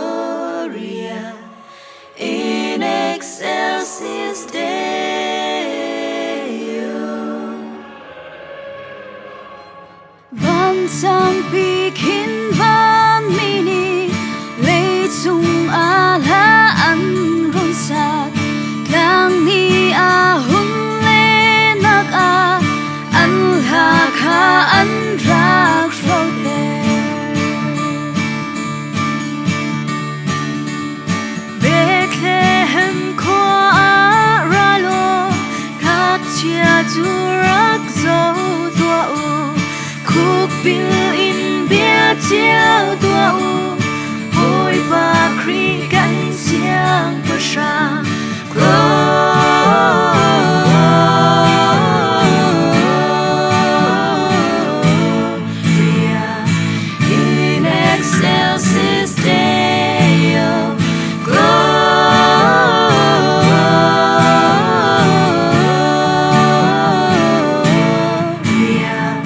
Gloria in excelsis Deo. Vạn sang bikin van mini lei chung a la an run sat kang ni a hun le nak a an ha kha an rak ro te Bethlehem ko a ra lo khat chia chu rak zo tua u khúc bil in bia chiao tua u hoi ba kri kan siang pa sha Gloria in excelsis Deo. Gloria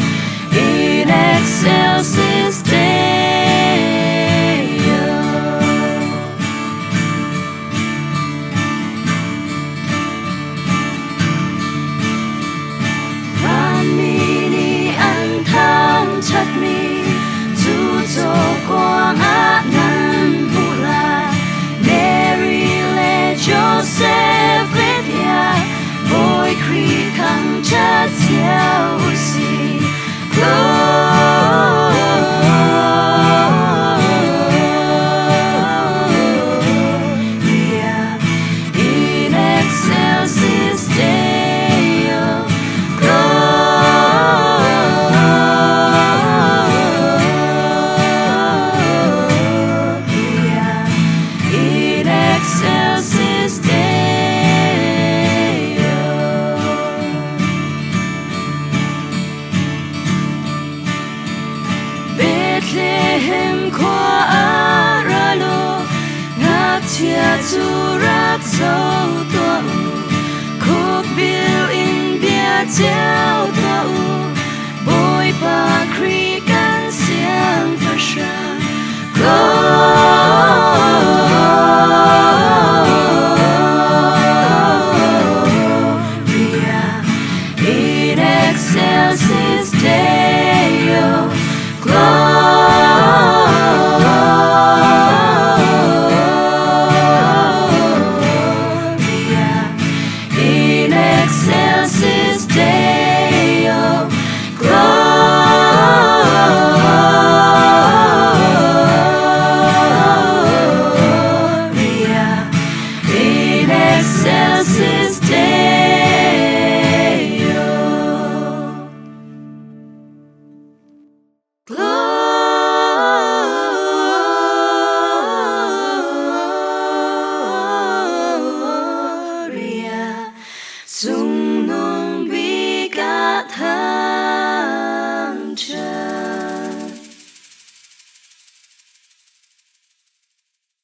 in excelsis Deo. Van mini an thang chat mi chu cho quang a nan hu la Mary le Joseph le dia boy kri khang chat xiao si Gloria in excelsis Deo. Gloria in excelsis Deo. Bethlehem ko aralo ngak chia chu rak zo tua u khúc bil in bia chiao tua u boy pa kri kan siang pa sha Gloria in excelsis Deo. Gloria in excelsis Deo. Gloria in excelsis Deo.